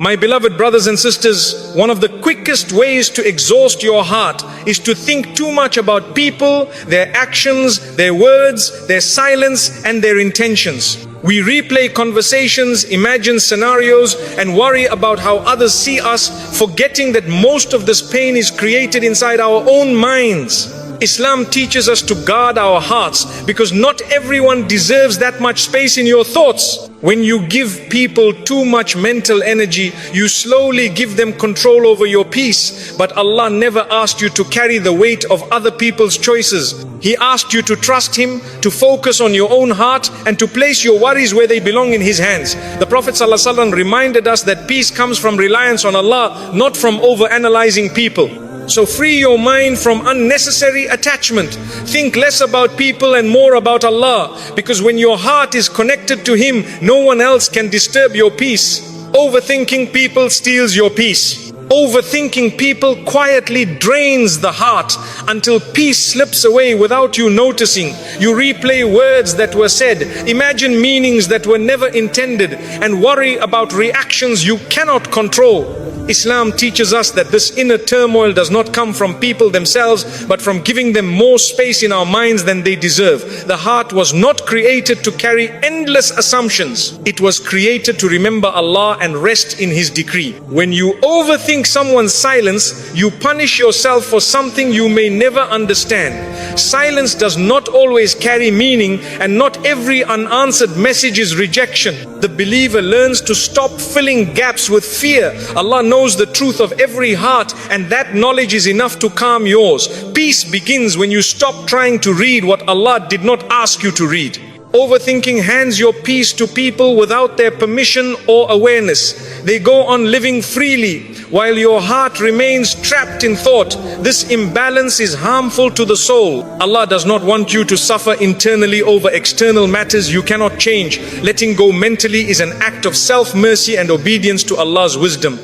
My beloved brothers and sisters, one of the quickest ways to exhaust your heart is to think too much about people, their actions, their words, their silence, and their intentions. We replay conversations, imagine scenarios, and worry about how others see us, forgetting that most of this pain is created inside our own minds. Islam teaches us to guard our hearts because not everyone deserves that much space in your thoughts. When you give people too much mental energy, you slowly give them control over your peace. But Allah never asked you to carry the weight of other people's choices. He asked you to trust Him, to focus on your own heart, and to place your worries where they belong in His hands. The Prophet ﷺ reminded us that peace comes from reliance on Allah, not from overanalyzing people. So free your mind from unnecessary attachment. Think less about people and more about Allah. Because when your heart is connected to Him, no one else can disturb your peace. Overthinking people steals your peace. Overthinking people quietly drains the heart until peace slips away without you noticing. You replay words that were said, imagine meanings that were never intended, and worry about reactions you cannot control. Islam teaches us that this inner turmoil does not come from people themselves, but from giving them more space in our minds than they deserve. The heart was not created to carry endless assumptions. It was created to remember Allah and rest in His decree. When you overthink someone's silence, you punish yourself for something you may never understand. Silence does not always carry meaning, and not every unanswered message is rejection. The believer learns to stop filling gaps with fear. Allah knows the truth of every heart, and that knowledge is enough to calm yours. Peace begins when you stop trying to read what Allah did not ask you to read. Overthinking hands your peace to people without their permission or awareness. They go on living freely while your heart remains trapped in thought. This imbalance is harmful to the soul. Allah does not want you to suffer internally over external matters you cannot change. Letting go mentally is an act of self-mercy and obedience to Allah's wisdom.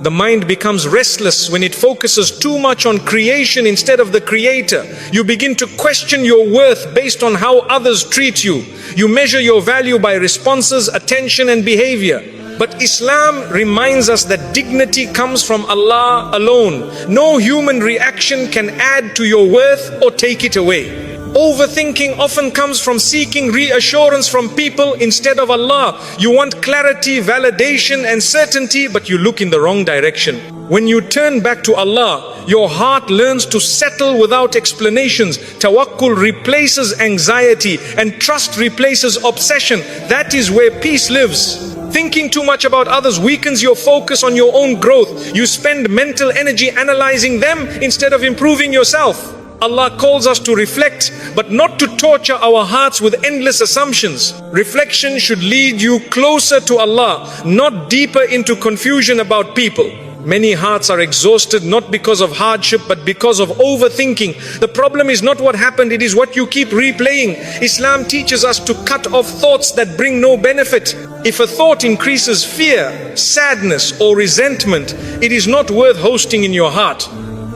The mind becomes restless when it focuses too much on creation instead of the Creator. You begin to question your worth based on how others treat you. You measure your value by responses, attention, and behavior. But Islam reminds us that dignity comes from Allah alone. No human reaction can add to your worth or take it away. Overthinking often comes from seeking reassurance from people instead of Allah. You want clarity, validation, and certainty, but you look in the wrong direction. When you turn back to Allah, your heart learns to settle without explanations. Tawakkul replaces anxiety, and trust replaces obsession. That is where peace lives. Thinking too much about others weakens your focus on your own growth. You spend mental energy analyzing them instead of improving yourself. Allah calls us to reflect, but not to torture our hearts with endless assumptions. Reflection should lead you closer to Allah, not deeper into confusion about people. Many hearts are exhausted not because of hardship, but because of overthinking. The problem is not what happened, it is what you keep replaying. Islam teaches us to cut off thoughts that bring no benefit. If a thought increases fear, sadness, or resentment, it is not worth hosting in your heart.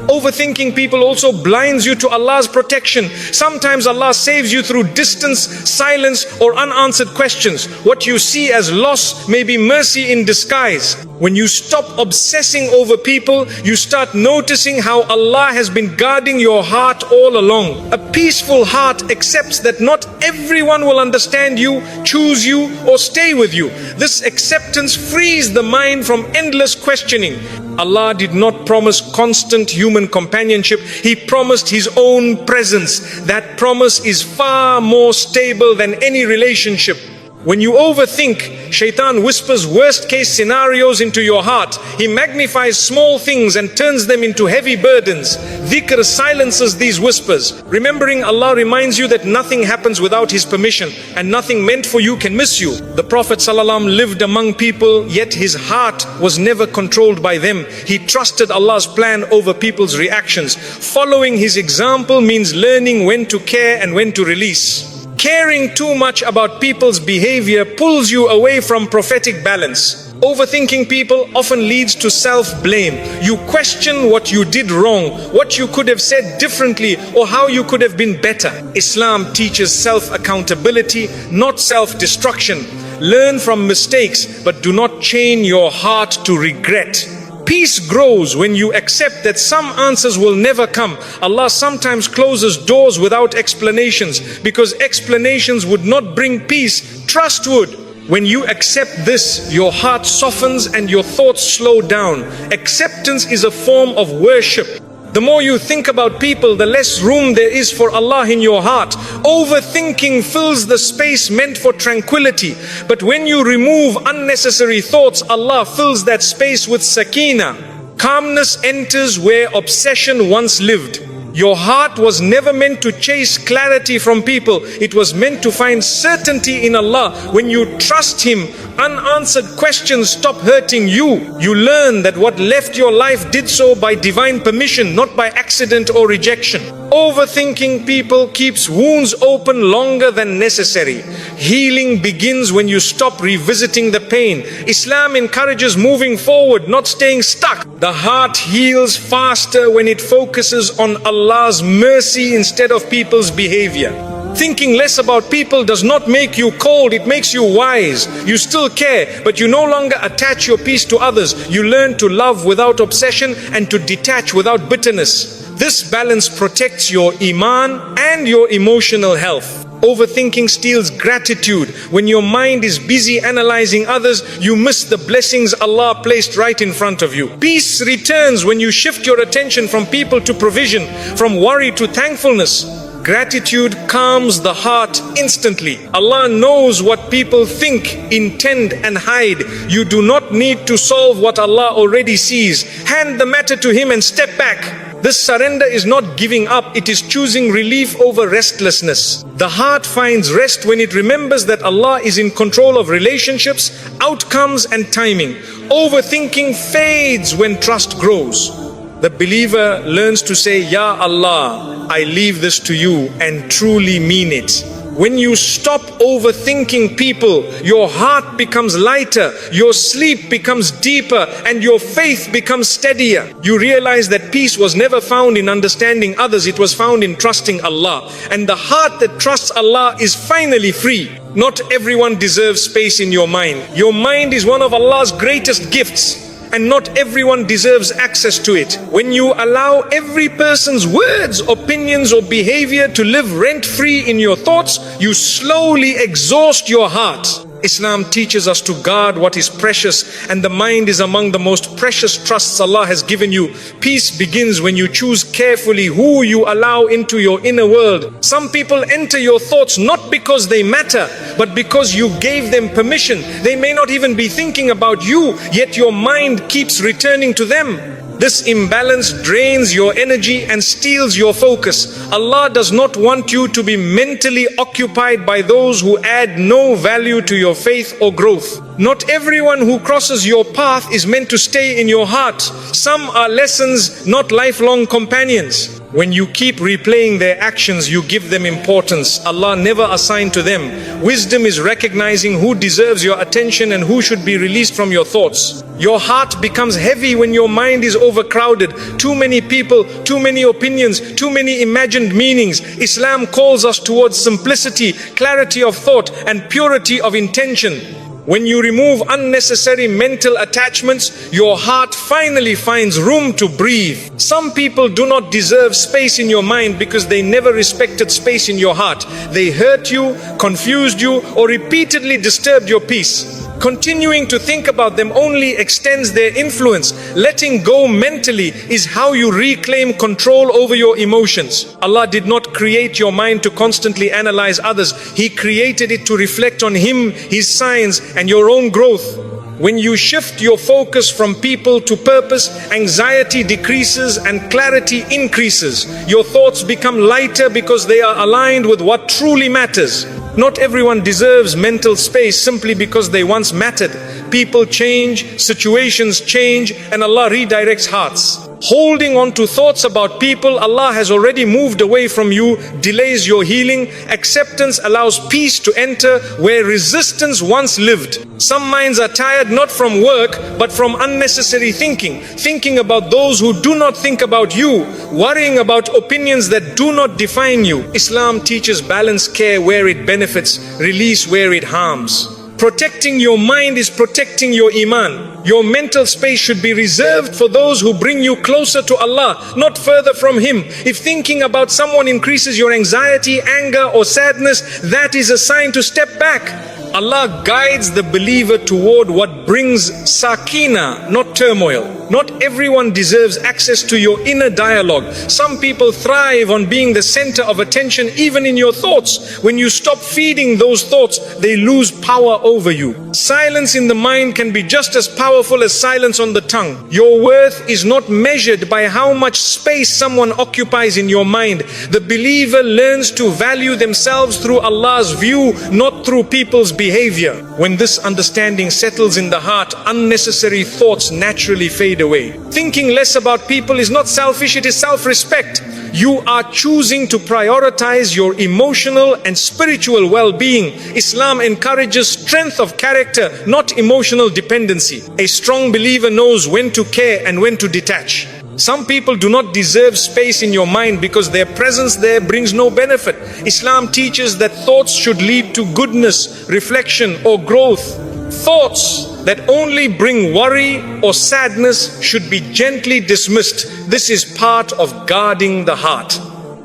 Overthinking people also blinds you to Allah's protection. Sometimes Allah saves you through distance, silence, or unanswered questions. What you see as loss may be mercy in disguise. When you stop obsessing over people, you start noticing how Allah has been guarding your heart all along. A peaceful heart accepts that not everyone will understand you, choose you, or stay with you. This acceptance frees the mind from endless questioning. Allah did not promise constant human companionship. He promised His own presence. That promise is far more stable than any relationship. When you overthink, Shaitan whispers worst case scenarios into your heart. He magnifies small things and turns them into heavy burdens. Dhikr silences these whispers. Remembering Allah reminds you that nothing happens without His permission, and nothing meant for you can miss you. The Prophet ﷺ lived among people, yet his heart was never controlled by them. He trusted Allah's plan over people's reactions. Following his example means learning when to care and when to release. Caring too much about people's behavior pulls you away from prophetic balance. Overthinking people often leads to self-blame. You question what you did wrong, what you could have said differently, or how you could have been better. Islam teaches self-accountability, not self-destruction. Learn from mistakes, but do not chain your heart to regret. Peace grows when you accept that some answers will never come. Allah sometimes closes doors without explanations because explanations would not bring peace. Trust would. When you accept this, your heart softens and your thoughts slow down. Acceptance is a form of worship. The more you think about people, the less room there is for Allah in your heart. Overthinking fills the space meant for tranquility. But when you remove unnecessary thoughts, Allah fills that space with sakina. Calmness enters where obsession once lived. Your heart was never meant to chase clarity from people. It was meant to find certainty in Allah. When you trust Him, unanswered questions stop hurting you. You learn that what left your life did so by divine permission, not by accident or rejection. Overthinking people keeps wounds open longer than necessary. Healing begins when you stop revisiting the pain. Islam encourages moving forward, not staying stuck. The heart heals faster when it focuses on Allah's mercy instead of people's behavior. Thinking less about people does not make you cold, it makes you wise. You still care, but you no longer attach your peace to others. You learn to love without obsession and to detach without bitterness. This balance protects your iman and your emotional health. Overthinking steals gratitude. When your mind is busy analyzing others, you miss the blessings Allah placed right in front of you. Peace returns when you shift your attention from people to provision, from worry to thankfulness. Gratitude calms the heart instantly. Allah knows what people think, intend and hide. You do not need to solve what Allah already sees. Hand the matter to Him and step back. This surrender is not giving up, it is choosing relief over restlessness. The heart finds rest when it remembers that Allah is in control of relationships, outcomes and timing. Overthinking fades when trust grows. The believer learns to say, Ya Allah, I leave this to you, and truly mean it. When you stop overthinking people, your heart becomes lighter, your sleep becomes deeper, and your faith becomes steadier. You realize that peace was never found in understanding others, it was found in trusting Allah. And the heart that trusts Allah is finally free. Not everyone deserves space in your mind. Your mind is one of Allah's greatest gifts, and not everyone deserves access to it. When you allow every person's words, opinions or behavior to live rent-free in your thoughts, you slowly exhaust your heart. Islam teaches us to guard what is precious, and the mind is among the most precious trusts Allah has given you. Peace begins when you choose carefully who you allow into your inner world. Some people enter your thoughts not because they matter, but because you gave them permission. They may not even be thinking about you, yet your mind keeps returning to them. This imbalance drains your energy and steals your focus. Allah does not want you to be mentally occupied by those who add no value to your faith or growth. Not everyone who crosses your path is meant to stay in your heart. Some are lessons, not lifelong companions. When you keep replaying their actions, you give them importance Allah never assigned to them. Wisdom is recognizing who deserves your attention and who should be released from your thoughts. Your heart becomes heavy when your mind is overcrowded. Too many people, too many opinions, too many imagined meanings. Islam calls us towards simplicity, clarity of thought, and purity of intention. When you remove unnecessary mental attachments, your heart finally finds room to breathe. Some people do not deserve space in your mind because they never respected space in your heart. They hurt you, confused you, or repeatedly disturbed your peace. Continuing to think about them only extends their influence. Letting go mentally is how you reclaim control over your emotions. Allah did not create your mind to constantly analyze others. He created it to reflect on Him, His signs, and your own growth. When you shift your focus from people to purpose, anxiety decreases and clarity increases. Your thoughts become lighter because they are aligned with what truly matters. Not everyone deserves mental space simply because they once mattered. People change, situations change, and Allah redirects hearts. Holding on to thoughts about people Allah has already moved away from you delays your healing. Acceptance allows peace to enter where resistance once lived. Some minds are tired not from work but from unnecessary thinking. Thinking about those who do not think about you. Worrying about opinions that do not define you. Islam teaches balanced care where it benefits, release where it harms. Protecting your mind is protecting your iman. Your mental space should be reserved for those who bring you closer to Allah, not further from Him. If thinking about someone increases your anxiety, anger or sadness, that is a sign to step back. Allah guides the believer toward what brings sakina, not turmoil. Not everyone deserves access to your inner dialogue. Some people thrive on being the center of attention even in your thoughts. When you stop feeding those thoughts, they lose power over you. Silence in the mind can be just as powerful as silence on the tongue. Your worth is not measured by how much space someone occupies in your mind. The believer learns to value themselves through Allah's view, not through people's behavior. When this understanding settles in the heart, unnecessary thoughts naturally fade away. Thinking less about people is not selfish, it is self-respect. You are choosing to prioritize your emotional and spiritual well-being. Islam encourages strength of character, not emotional dependency. A strong believer knows when to care and when to detach. Some people do not deserve space in your mind because their presence there brings no benefit. Islam teaches that thoughts should lead to goodness, reflection or growth. Thoughts that only bring worry or sadness should be gently dismissed. This is part of guarding the heart.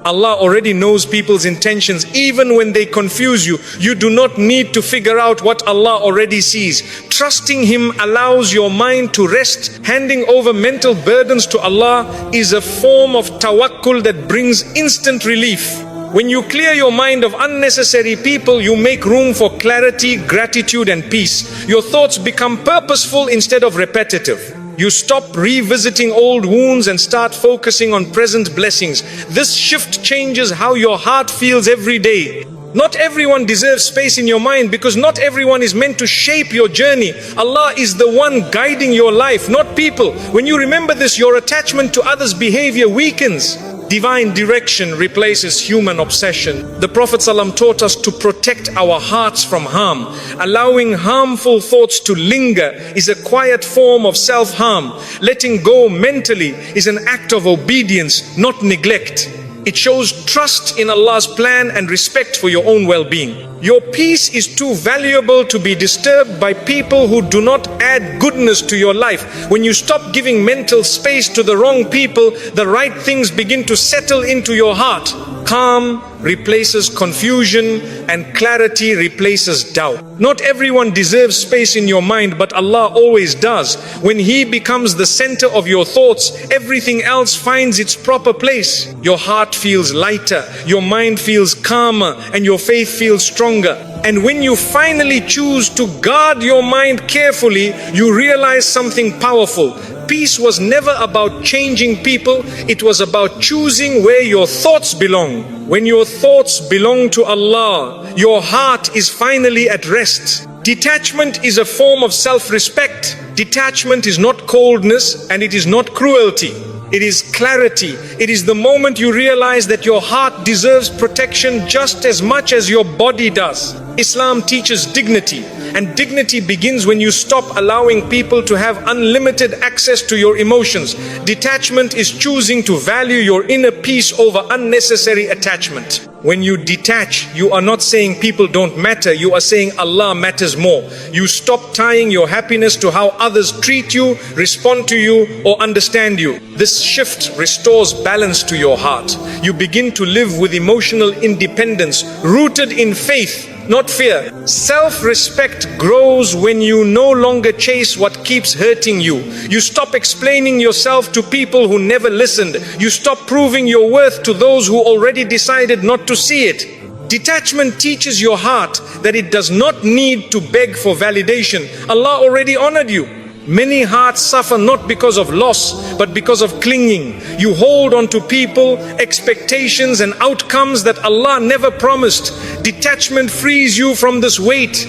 Allah already knows people's intentions even when they confuse you. You do not need to figure out what Allah already sees. Trusting Him allows your mind to rest. Handing over mental burdens to Allah is a form of tawakkul that brings instant relief. When you clear your mind of unnecessary people, you make room for clarity, gratitude and peace. Your thoughts become purposeful instead of repetitive. You stop revisiting old wounds and start focusing on present blessings. This shift changes how your heart feels every day. Not everyone deserves space in your mind because not everyone is meant to shape your journey. Allah is the one guiding your life, not people. When you remember this, your attachment to others' behavior weakens. Divine direction replaces human obsession. The Prophet ﷺ taught us to protect our hearts from harm. Allowing harmful thoughts to linger is a quiet form of self-harm. Letting go mentally is an act of obedience, not neglect. It shows trust in Allah's plan and respect for your own well-being. Your peace is too valuable to be disturbed by people who do not add goodness to your life. When you stop giving mental space to the wrong people, the right things begin to settle into your heart. Calm replaces confusion and clarity replaces doubt. Not everyone deserves space in your mind, but Allah always does. When He becomes the center of your thoughts, everything else finds its proper place. Your heart feels lighter, your mind feels calmer, and your faith feels stronger. And when you finally choose to guard your mind carefully, you realize something powerful. Peace was never about changing people, it was about choosing where your thoughts belong. When your thoughts belong to Allah, your heart is finally at rest. Detachment is a form of self-respect. Detachment is not coldness and it is not cruelty. It is clarity. It is the moment you realize that your heart deserves protection just as much as your body does. Islam teaches dignity, and dignity begins when you stop allowing people to have unlimited access to your emotions. Detachment is choosing to value your inner peace over unnecessary attachment. When you detach, you are not saying people don't matter, you are saying Allah matters more. You stop tying your happiness to how others treat you, respond to you, or understand you. This shift restores balance to your heart. You begin to live with emotional independence, rooted in faith, not fear. Self-respect grows when you no longer chase what keeps hurting you. You stop explaining yourself to people who never listened. You stop proving your worth to those who already decided not to see it. Detachment teaches your heart that it does not need to beg for validation. Allah already honored you. Many hearts suffer not because of loss, but because of clinging. You hold on to people, expectations and outcomes that Allah never promised. Detachment frees you from this weight.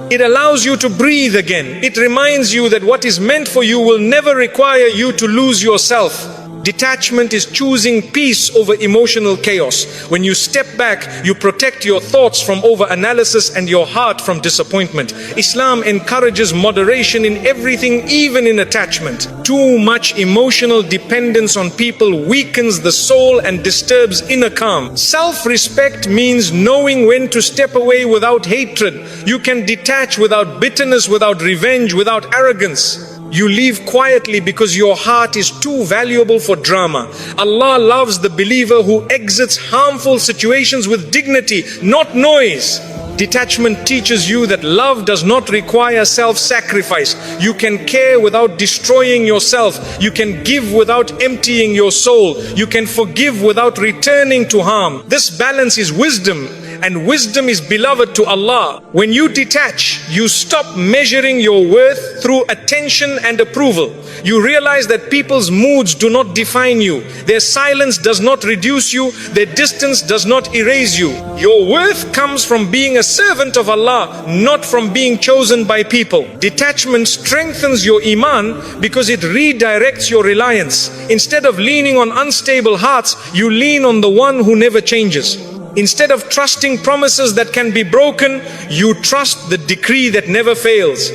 It allows you to breathe again. It reminds you that what is meant for you will never require you to lose yourself. Detachment is choosing peace over emotional chaos. When you step back, you protect your thoughts from over-analysis and your heart from disappointment. Islam encourages moderation in everything, even in attachment. Too much emotional dependence on people weakens the soul and disturbs inner calm. Self-respect means knowing when to step away without hatred. You can detach without bitterness, without revenge, without arrogance. You leave quietly because your heart is too valuable for drama. Allah loves the believer who exits harmful situations with dignity, not noise. Detachment teaches you that love does not require self-sacrifice. You can care without destroying yourself. You can give without emptying your soul. You can forgive without returning to harm. This balance is wisdom, and wisdom is beloved to Allah. When you detach, you stop measuring your worth through attention and approval. You realize that people's moods do not define you. Their silence does not reduce you. Their distance does not erase you. Your worth comes from being a servant of Allah, not from being chosen by people. Detachment strengthens your iman because it redirects your reliance. Instead of leaning on unstable hearts, you lean on the one who never changes. Instead of trusting promises that can be broken, you trust the decree that never fails.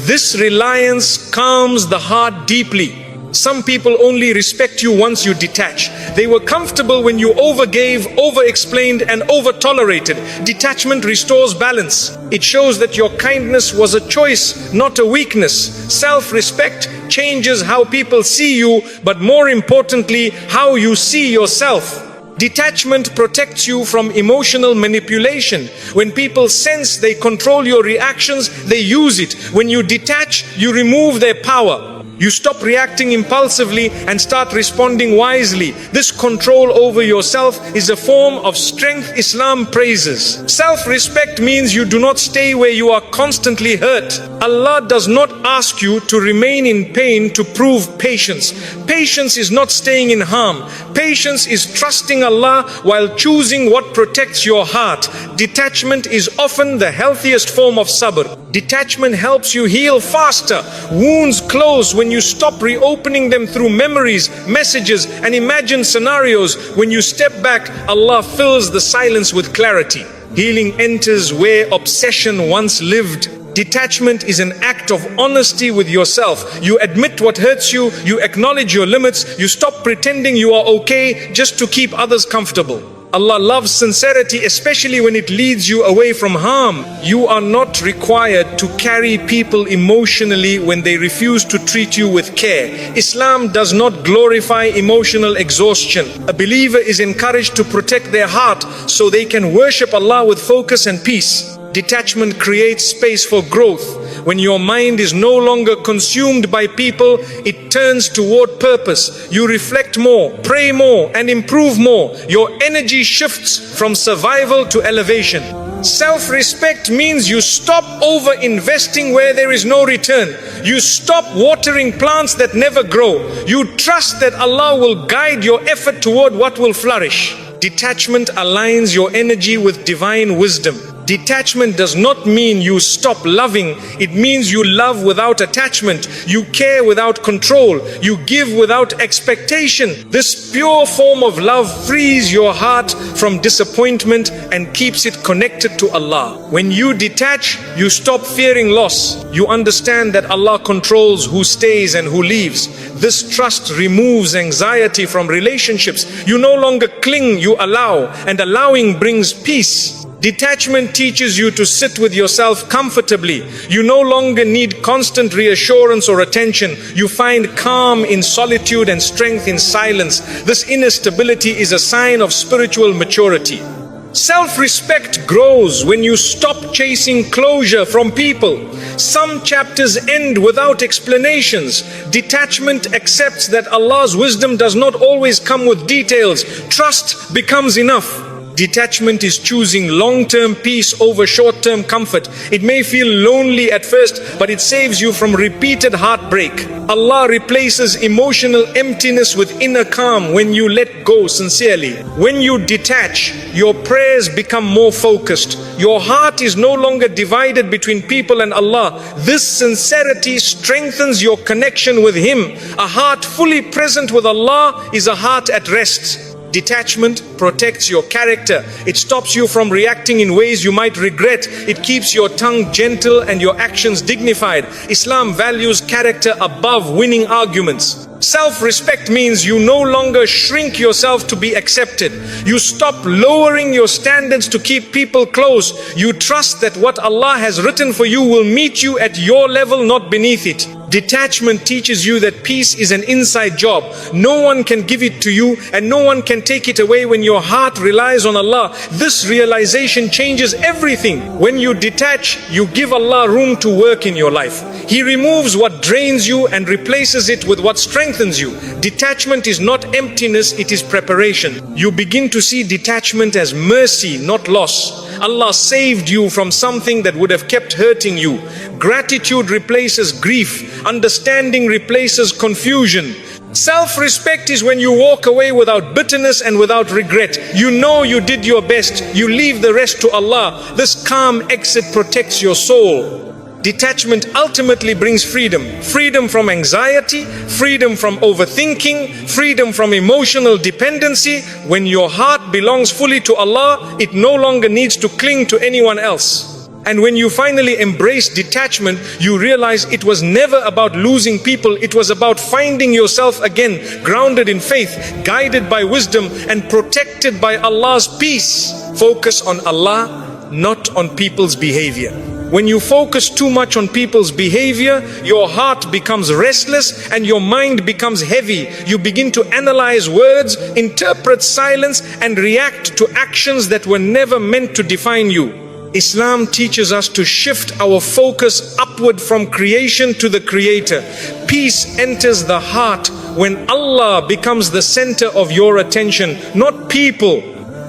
This reliance calms the heart deeply. Some people only respect you once you detach. They were comfortable when you overgave, over-explained, and over-tolerated. Detachment restores balance. It shows that your kindness was a choice, not a weakness. Self-respect changes how people see you, but more importantly, how you see yourself. Detachment protects you from emotional manipulation. When people sense they control your reactions, they use it. When you detach, you remove their power. You stop reacting impulsively and start responding wisely. This control over yourself is a form of strength Islam praises. Self-respect means you do not stay where you are constantly hurt. Allah does not ask you to remain in pain to prove patience. Patience is not staying in harm. Patience is trusting Allah while choosing what protects your heart. Detachment is often the healthiest form of sabr. Detachment helps you heal faster. Wounds close when you stop reopening them through memories, messages, and imagined scenarios. When you step back, Allah fills the silence with clarity. Healing enters where obsession once lived. Detachment is an act of honesty with yourself. You admit what hurts you, you acknowledge your limits, you stop pretending you are okay just to keep others comfortable. Allah loves sincerity, especially when it leads you away from harm. You are not required to carry people emotionally when they refuse to treat you with care. Islam does not glorify emotional exhaustion. A believer is encouraged to protect their heart so they can worship Allah with focus and peace. Detachment creates space for growth. When your mind is no longer consumed by people, it turns toward purpose. You reflect more, pray more, and improve more. Your energy shifts from survival to elevation. Self-respect means you stop over-investing where there is no return. You stop watering plants that never grow. You trust that Allah will guide your effort toward what will flourish. Detachment aligns your energy with divine wisdom. Detachment does not mean you stop loving. It means you love without attachment. You care without control. You give without expectation. This pure form of love frees your heart from disappointment and keeps it connected to Allah. When you detach, you stop fearing loss. You understand that Allah controls who stays and who leaves. This trust removes anxiety from relationships. You no longer cling, you allow, and allowing brings peace. Detachment teaches you to sit with yourself comfortably. You no longer need constant reassurance or attention. You find calm in solitude and strength in silence. This inner stability is a sign of spiritual maturity. Self-respect grows when you stop chasing closure from people. Some chapters end without explanations. Detachment accepts that Allah's wisdom does not always come with details. Trust becomes enough. Detachment is choosing long-term peace over short-term comfort. It may feel lonely at first, but it saves you from repeated heartbreak. Allah replaces emotional emptiness with inner calm when you let go sincerely. When you detach, your prayers become more focused. Your heart is no longer divided between people and Allah. This sincerity strengthens your connection with Him. A heart fully present with Allah is a heart at rest. Detachment protects your character. It stops you from reacting in ways you might regret. It keeps your tongue gentle and your actions dignified. Islam values character above winning arguments. Self-respect means you no longer shrink yourself to be accepted. You stop lowering your standards to keep people close. You trust that what Allah has written for you will meet you at your level, not beneath it. Detachment teaches you that peace is an inside job. No one can give it to you and no one can take it away when your heart relies on Allah. This realization changes everything. When you detach, you give Allah room to work in your life. He removes what drains you and replaces it with what strengthens you. Detachment is not emptiness, it is preparation. You begin to see detachment as mercy, not loss. Allah saved you from something that would have kept hurting you. Gratitude replaces grief. Understanding replaces confusion. Self-respect is when you walk away without bitterness and without regret. You know you did your best. You leave the rest to Allah. This calm exit protects your soul. Detachment ultimately brings freedom. Freedom from anxiety, freedom from overthinking, freedom from emotional dependency. When your heart belongs fully to Allah, it no longer needs to cling to anyone else. And when you finally embrace detachment, you realize it was never about losing people. It was about finding yourself again, grounded in faith, guided by wisdom, and protected by Allah's peace. Focus on Allah, not on people's behavior. When you focus too much on people's behavior, your heart becomes restless and your mind becomes heavy. You begin to analyze words, interpret silence, and react to actions that were never meant to define you. Islam teaches us to shift our focus upward from creation to the Creator. Peace enters the heart when Allah becomes the center of your attention, not people.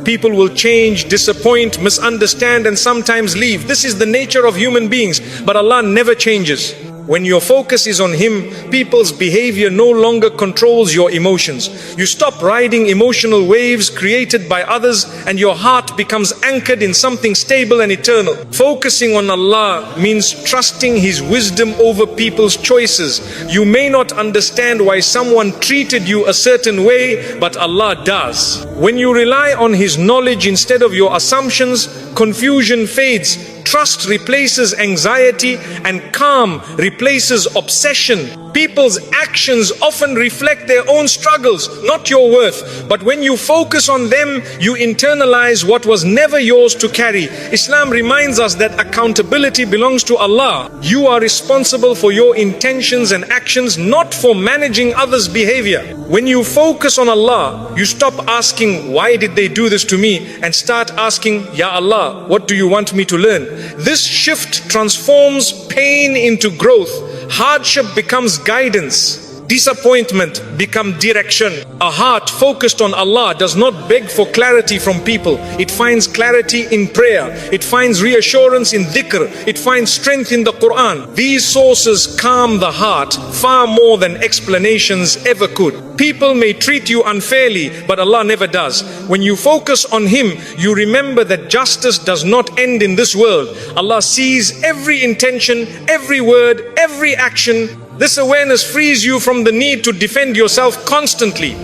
People will change, disappoint, misunderstand, and sometimes leave. This is the nature of human beings, but Allah never changes. When your focus is on Him, people's behavior no longer controls your emotions. You stop riding emotional waves created by others, and your heart becomes anchored in something stable and eternal. Focusing on Allah means trusting His wisdom over people's choices. You may not understand why someone treated you a certain way, but Allah does. When you rely on His knowledge instead of your assumptions, confusion fades. Trust replaces anxiety and calm replaces obsession. People's actions often reflect their own struggles, not your worth. But when you focus on them, you internalize what was never yours to carry. Islam reminds us that accountability belongs to Allah. You are responsible for your intentions and actions, not for managing others' behavior. When you focus on Allah, you stop asking, why did they do this to me? And start asking, Ya Allah, what do you want me to learn? This shift transforms pain into growth. Hardship becomes guidance. Disappointment becomes direction. A heart focused on Allah does not beg for clarity from people. It finds clarity in prayer. It finds reassurance in dhikr. It finds strength in the Quran. These sources calm the heart far more than explanations ever could. People may treat you unfairly, but Allah never does. When you focus on Him, you remember that justice does not end in this world. Allah sees every intention, every word, every action. This awareness frees you from the need to defend yourself constantly.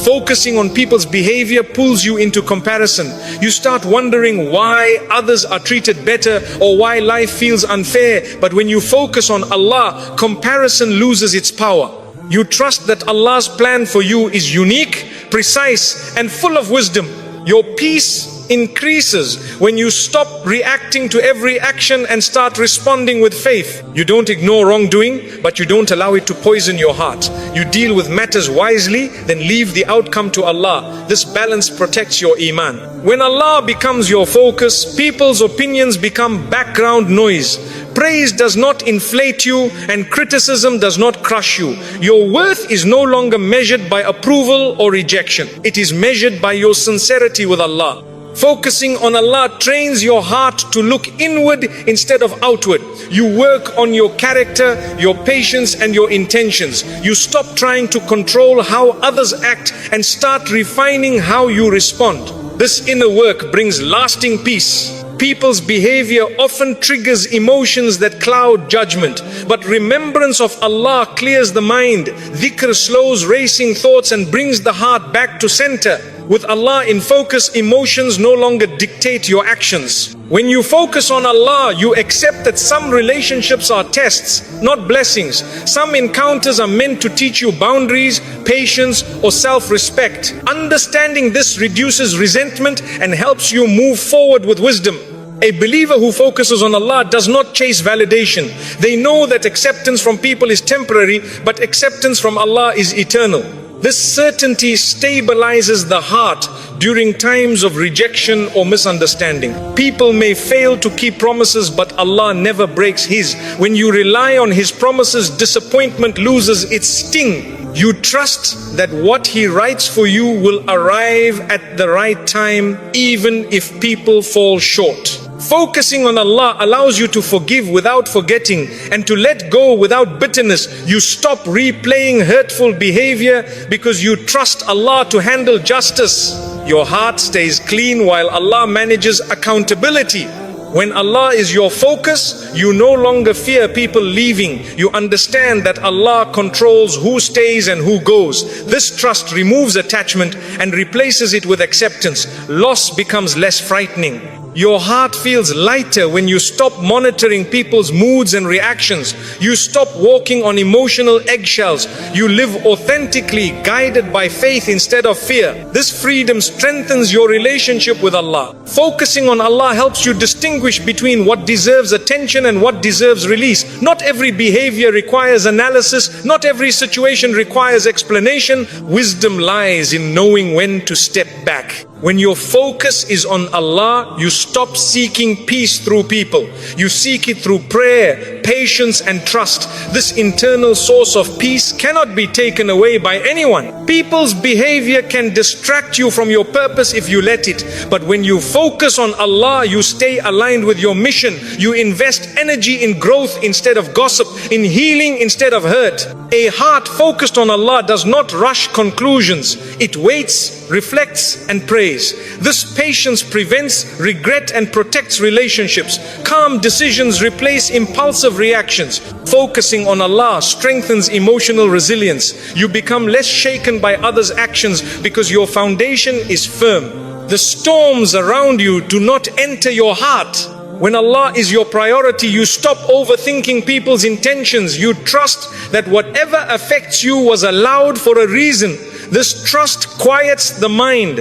Focusing on people's behavior pulls you into comparison. You start wondering why others are treated better or why life feels unfair. But when you focus on Allah, comparison loses its power. You trust that Allah's plan for you is unique, precise, and full of wisdom. Your peace increases when you stop reacting to every action and start responding with faith. You don't ignore wrongdoing, but you don't allow it to poison your heart. You deal with matters wisely, then leave the outcome to Allah. This balance protects your iman. When Allah becomes your focus, people's opinions become background noise. Praise does not inflate you and criticism does not crush you. Your worth is no longer measured by approval or rejection. It is measured by your sincerity with Allah. Focusing on Allah trains your heart to look inward instead of outward. You work on your character, your patience, and your intentions. You stop trying to control how others act and start refining how you respond. This inner work brings lasting peace. People's behavior often triggers emotions that cloud judgment, but remembrance of Allah clears the mind. Dhikr slows racing thoughts and brings the heart back to center. With Allah in focus, emotions no longer dictate your actions. When you focus on Allah, you accept that some relationships are tests, not blessings. Some encounters are meant to teach you boundaries, patience, or self-respect. Understanding this reduces resentment and helps you move forward with wisdom. A believer who focuses on Allah does not chase validation. They know that acceptance from people is temporary, but acceptance from Allah is eternal. This certainty stabilizes the heart during times of rejection or misunderstanding. People may fail to keep promises, but Allah never breaks His. When you rely on His promises, disappointment loses its sting. You trust that what He writes for you will arrive at the right time, even if people fall short. Focusing on Allah allows you to forgive without forgetting and to let go without bitterness. You stop replaying hurtful behavior because you trust Allah to handle justice. Your heart stays clean while Allah manages accountability. When Allah is your focus, you no longer fear people leaving. You understand that Allah controls who stays and who goes. This trust removes attachment and replaces it with acceptance. Loss becomes less frightening. Your heart feels lighter when you stop monitoring people's moods and reactions. You stop walking on emotional eggshells. You live authentically, guided by faith instead of fear. This freedom strengthens your relationship with Allah. Focusing on Allah helps you distinguish between what deserves attention and what deserves release. Not every behavior requires analysis. Not every situation requires explanation. Wisdom lies in knowing when to step back. When your focus is on Allah, you stop seeking peace through people. You seek it through prayer, patience, and trust. This internal source of peace cannot be taken away by anyone. People's behavior can distract you from your purpose if you let it. But when you focus on Allah, you stay aligned with your mission. You invest energy in growth instead of gossip, in healing instead of hurt. A heart focused on Allah does not rush conclusions. It waits, reflects, and prays. This patience prevents regret and protects relationships. Calm decisions replace impulsive reactions. Focusing on Allah strengthens emotional resilience. You become less shaken by others' actions because your foundation is firm. The storms around you do not enter your heart. When Allah is your priority, you stop overthinking people's intentions. You trust that whatever affects you was allowed for a reason. This trust quiets the mind.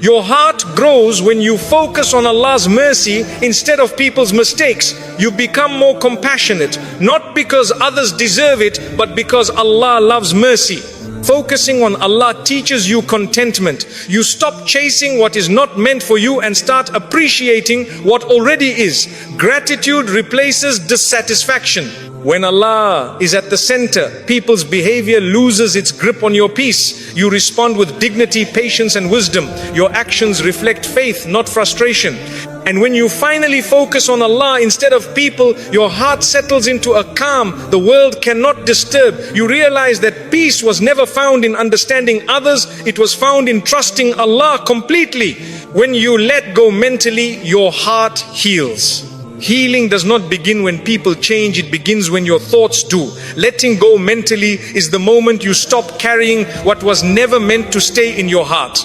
Your heart grows when you focus on Allah's mercy instead of people's mistakes. You become more compassionate, not because others deserve it, but because Allah loves mercy. Focusing on Allah teaches you contentment. You stop chasing what is not meant for you and start appreciating what already is. Gratitude replaces dissatisfaction. When Allah is at the center, people's behavior loses its grip on your peace. You respond with dignity, patience, and wisdom. Your actions reflect faith, not frustration. And when you finally focus on Allah instead of people, your heart settles into a calm the world cannot disturb. You realize that peace was never found in understanding others, it was found in trusting Allah completely. When you let go mentally, your heart heals. Healing does not begin when people change, it begins when your thoughts do. Letting go mentally is the moment you stop carrying what was never meant to stay in your heart.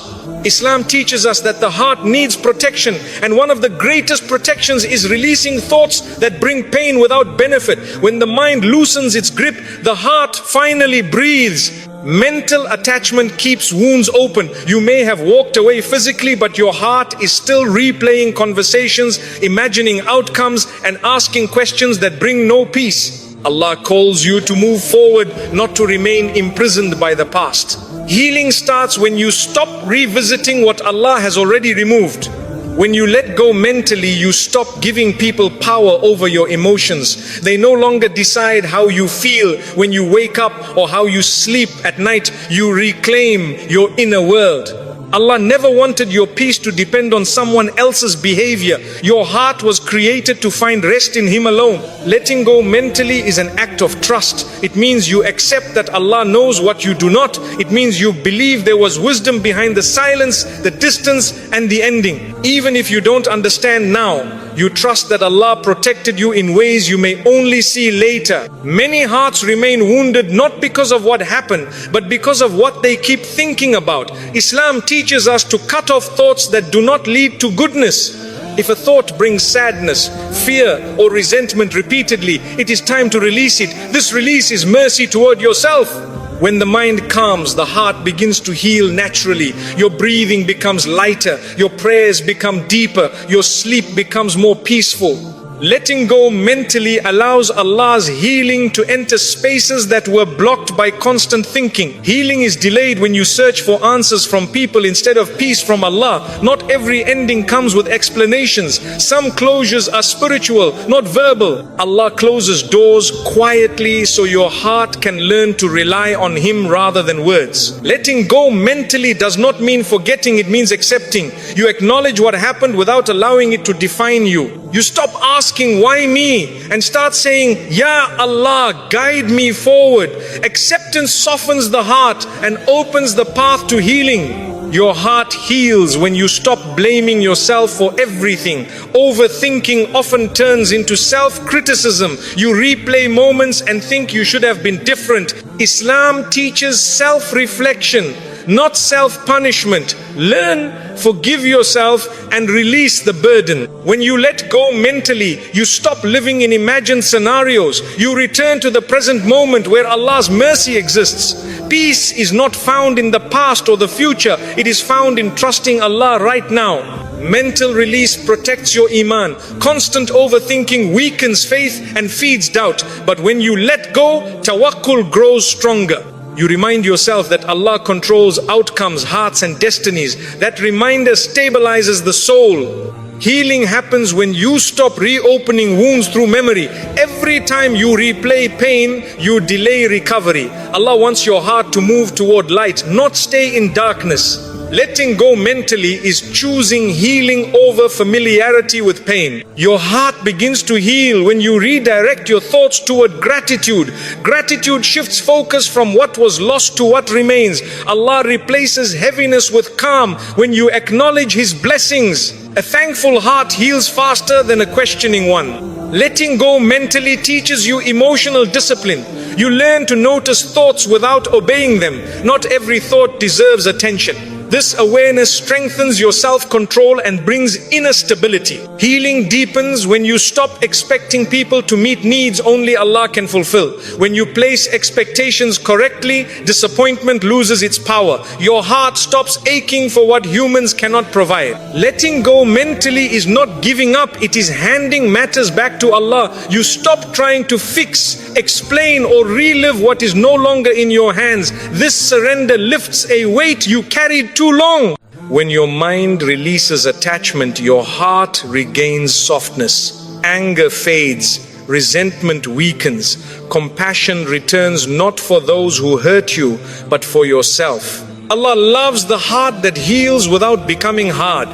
Islam teaches us that the heart needs protection, and one of the greatest protections is releasing thoughts that bring pain without benefit. When the mind loosens its grip, the heart finally breathes. Mental attachment keeps wounds open. You may have walked away physically, but your heart is still replaying conversations, imagining outcomes, and asking questions that bring no peace. Allah calls you to move forward, not to remain imprisoned by the past. Healing starts when you stop revisiting what Allah has already removed. When you let go mentally, you stop giving people power over your emotions. They no longer decide how you feel when you wake up or how you sleep at night. You reclaim your inner world. Allah never wanted your peace to depend on someone else's behavior. Your heart was created to find rest in Him alone. Letting go mentally is an act of trust. It means you accept that Allah knows what you do not. It means you believe there was wisdom behind the silence, the distance, and the ending. Even if you don't understand now, you trust that Allah protected you in ways you may only see later. Many hearts remain wounded not because of what happened, but because of what they keep thinking about. Islam teaches us to cut off thoughts that do not lead to goodness. If a thought brings sadness, fear, or resentment repeatedly, it is time to release it. This release is mercy toward yourself. When the mind calms, the heart begins to heal naturally. Your breathing becomes lighter, your prayers become deeper, your sleep becomes more peaceful. Letting go mentally allows Allah's healing to enter spaces that were blocked by constant thinking. Healing is delayed when you search for answers from people instead of peace from Allah. Not every ending comes with explanations. Some closures are spiritual, not verbal. Allah closes doors quietly so your heart can learn to rely on Him rather than words. Letting go mentally does not mean forgetting, it means accepting. You acknowledge what happened without allowing it to define you. You stop asking, why me? And start saying, Ya Allah, guide me forward. Acceptance softens the heart and opens the path to healing. Your heart heals when you stop blaming yourself for everything. Overthinking often turns into self-criticism. You replay moments and think you should have been different. Islam teaches self-reflection, not self-punishment. Learn, forgive yourself, and release the burden. When you let go mentally, you stop living in imagined scenarios. You return to the present moment where Allah's mercy exists. Peace is not found in the past or the future. It is found in trusting Allah right now. Mental release protects your iman. Constant overthinking weakens faith and feeds doubt. But when you let go, tawakkul grows stronger. You remind yourself that Allah controls outcomes, hearts, and destinies. That reminder stabilizes the soul. Healing happens when you stop reopening wounds through memory. Every time you replay pain, you delay recovery. Allah wants your heart to move toward light, not stay in darkness. Letting go mentally is choosing healing over familiarity with pain. Your heart begins to heal when you redirect your thoughts toward gratitude. Gratitude shifts focus from what was lost to what remains. Allah replaces heaviness with calm when you acknowledge His blessings. A thankful heart heals faster than a questioning one. Letting go mentally teaches you emotional discipline. You learn to notice thoughts without obeying them. Not every thought deserves attention. This awareness strengthens your self-control and brings inner stability. Healing deepens when you stop expecting people to meet needs only Allah can fulfill. When you place expectations correctly, disappointment loses its power. Your heart stops aching for what humans cannot provide. Letting go mentally is not giving up, it is handing matters back to Allah. You stop trying to fix, explain, or relive what is no longer in your hands. This surrender lifts a weight you carried too long. When your mind releases attachment, your heart regains softness. Anger fades, resentment weakens, compassion returns not for those who hurt you, but for yourself. Allah loves the heart that heals without becoming hard.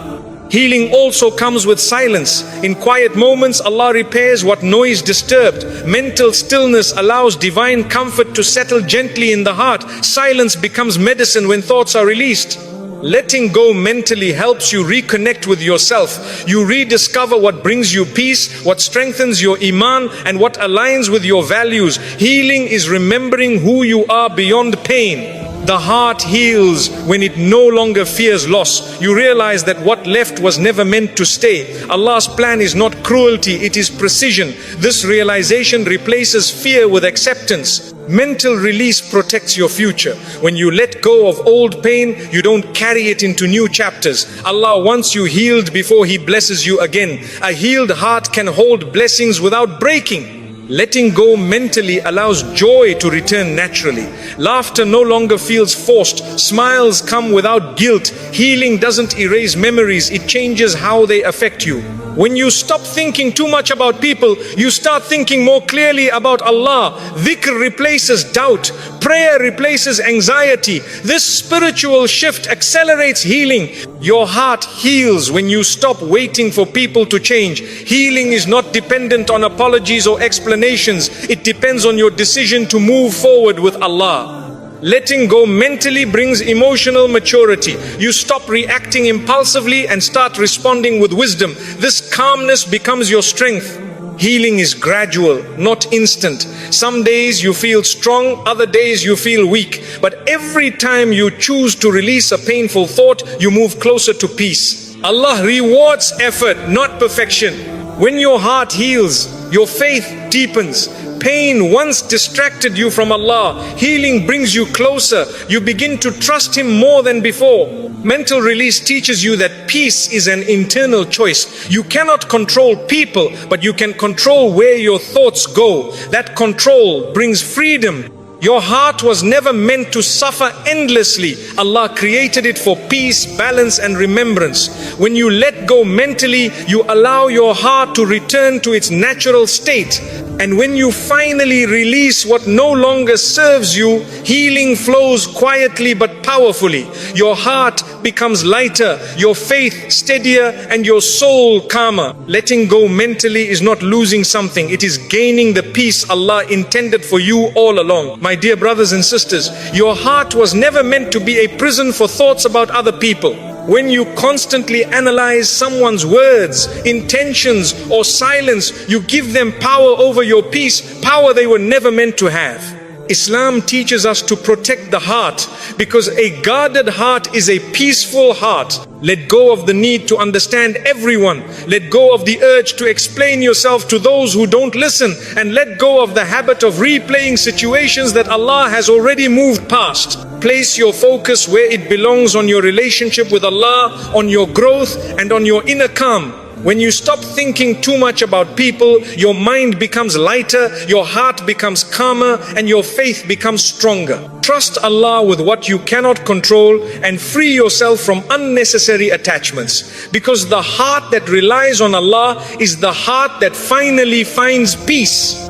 Healing also comes with silence. In quiet moments, Allah repairs what noise disturbed. Mental stillness allows divine comfort to settle gently in the heart. Silence becomes medicine when thoughts are released. Letting go mentally helps you reconnect with yourself. You rediscover what brings you peace, what strengthens your iman, and what aligns with your values. Healing is remembering who you are beyond pain. The heart heals when it no longer fears loss. You realize that what left was never meant to stay. Allah's plan is not cruelty, it is precision. This realization replaces fear with acceptance. Mental release protects your future. When you let go of old pain, you don't carry it into new chapters. Allah wants you healed before He blesses you again. A healed heart can hold blessings without breaking. Letting go mentally allows joy to return naturally. Laughter no longer feels forced. Smiles come without guilt. Healing doesn't erase memories, it changes how they affect you. When you stop thinking too much about people, you start thinking more clearly about Allah. Dhikr replaces doubt. Prayer replaces anxiety. This spiritual shift accelerates healing. Your heart heals when you stop waiting for people to change. Healing is not dependent on apologies or explanations. It depends on your decision to move forward with Allah. Letting go mentally brings emotional maturity. You stop reacting impulsively and start responding with wisdom. This calmness becomes your strength. Healing is gradual, not instant. Some days you feel strong, other days you feel weak. But every time you choose to release a painful thought, you move closer to peace. Allah rewards effort, not perfection. When your heart heals, your faith deepens. Pain once distracted you from Allah. Healing brings you closer. You begin to trust Him more than before. Mental release teaches you that peace is an internal choice. You cannot control people, but you can control where your thoughts go. That control brings freedom. Your heart was never meant to suffer endlessly. Allah created it for peace, balance, and remembrance. When you let go mentally, you allow your heart to return to its natural state. And when you finally release what no longer serves you, healing flows quietly but powerfully. Your heart becomes lighter, your faith steadier, and your soul calmer. Letting go mentally is not losing something. It is gaining the peace Allah intended for you all along. My dear brothers and sisters, your heart was never meant to be a prison for thoughts about other people. When you constantly analyze someone's words, intentions, or silence, you give them power over your peace, power they were never meant to have. Islam teaches us to protect the heart because a guarded heart is a peaceful heart. Let go of the need to understand everyone. Let go of the urge to explain yourself to those who don't listen, and let go of the habit of replaying situations that Allah has already moved past. Place your focus where it belongs, on your relationship with Allah, on your growth, and on your inner calm. When you stop thinking too much about people, your mind becomes lighter, your heart becomes calmer, and your faith becomes stronger. Trust Allah with what you cannot control and free yourself from unnecessary attachments. Because the heart that relies on Allah is the heart that finally finds peace.